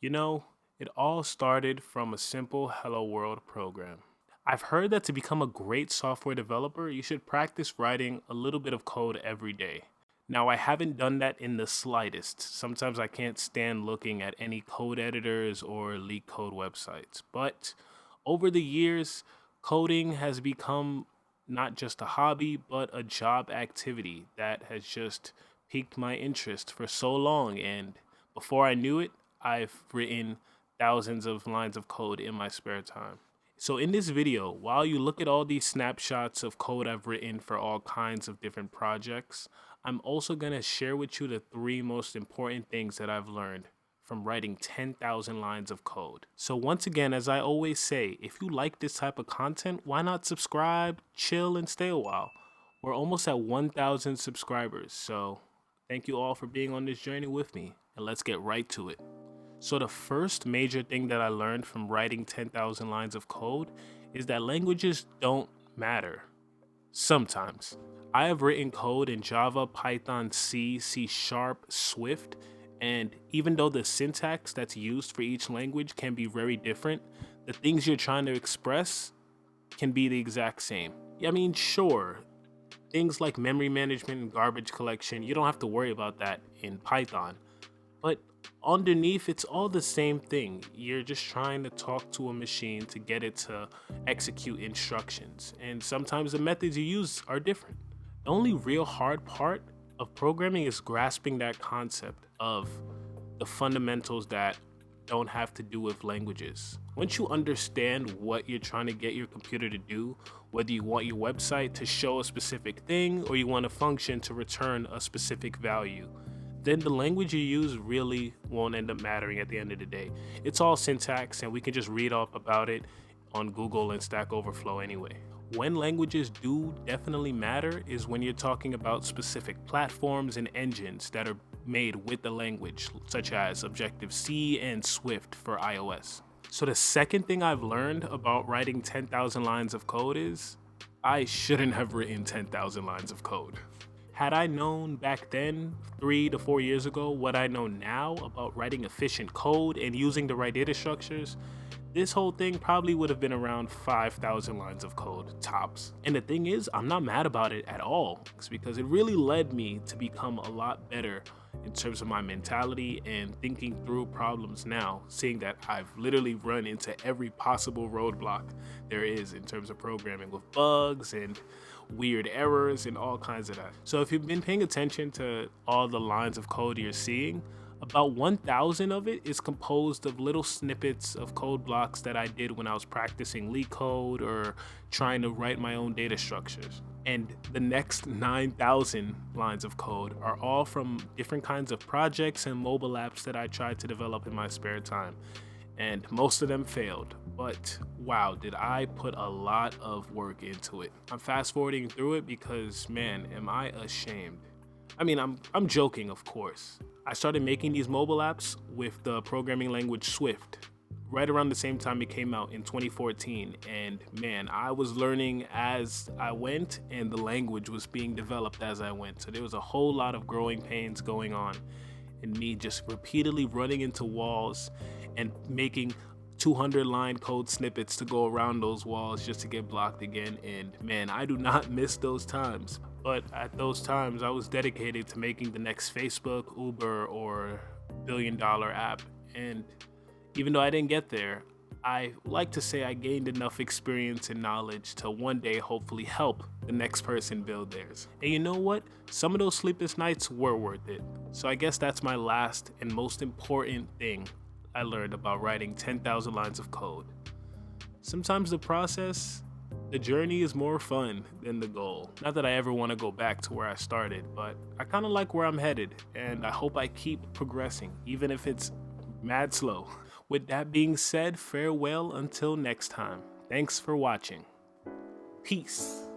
You know, it all started from a simple Hello World program. I've heard that to become a great software developer, you should practice writing a little bit of code every day. Now, I haven't done that in the slightest. Sometimes I can't stand looking at any code editors or leak code websites. But over the years, coding has become not just a hobby, but a job activity that has just piqued my interest for so long. And before I knew it, I've written thousands of lines of code in my spare time. So in this video, while you look at all these snapshots of code I've written for all kinds of different projects, I'm also going to share with you the three most important things that I've learned from writing 10,000 lines of code. So once again, as I always say, if you like this type of content, why not subscribe, chill, and stay a while? We're almost at 1,000 subscribers, so thank you all for being on this journey with me, and let's get right to it. So the first major thing that I learned from writing 10,000 lines of code is that languages don't matter. Sometimes. I have written code in Java, Python, C, C Sharp, Swift, and even though the syntax that's used for each language can be very different, the things you're trying to express can be the exact same. I mean, sure, things like memory management and garbage collection, you don't have to worry about that in Python. But underneath, it's all the same thing. You're just trying to talk to a machine to get it to execute instructions. And sometimes the methods you use are different. The only real hard part of programming is grasping that concept of the fundamentals that don't have to do with languages. Once you understand what you're trying to get your computer to do, whether you want your website to show a specific thing or you want a function to return a specific value, then the language you use really won't end up mattering at the end of the day. It's all syntax and we can just read up about it on Google and Stack Overflow anyway. When languages do definitely matter is when you're talking about specific platforms and engines that are made with the language, such as Objective-C and Swift for iOS. So the second thing I've learned about writing 10,000 lines of code is I shouldn't have written 10,000 lines of code. Had I known back then, 3 to 4 years ago, what I know now about writing efficient code and using the right data structures, this whole thing probably would have been around 5,000 lines of code, tops. And the thing is, I'm not mad about it at all. It's because it really led me to become a lot better in terms of my mentality and thinking through problems now, seeing that I've literally run into every possible roadblock there is in terms of programming with bugs and weird errors and all kinds of that. So if you've been paying attention to all the lines of code you're seeing, about 1,000 of it is composed of little snippets of code blocks that I did when I was practicing LeetCode or trying to write my own data structures. And the next 9,000 lines of code are all from different kinds of projects and mobile apps that I tried to develop in my spare time. And most of them failed, but wow, did I put a lot of work into it. I'm fast forwarding through it because, man, am I ashamed. I mean, I'm joking, of course. I started making these mobile apps with the programming language Swift right around the same time it came out in 2014, and man, I was learning as I went and the language was being developed as I went. So there was a whole lot of growing pains going on and me just repeatedly running into walls and making 200-line code snippets to go around those walls just to get blocked again. And man, I do not miss those times. But at those times, I was dedicated to making the next Facebook, Uber, or billion-dollar app. And even though I didn't get there, I like to say I gained enough experience and knowledge to one day hopefully help the next person build theirs. And you know what? Some of those sleepless nights were worth it. So I guess that's my last and most important thing I learned about writing 10,000 lines of code. Sometimes the journey is more fun than the goal. Not that I ever want to go back to where I started, but I kind of like where I'm headed, and I hope I keep progressing, even if it's mad slow. With that being said, farewell until next time. Thanks for watching. Peace.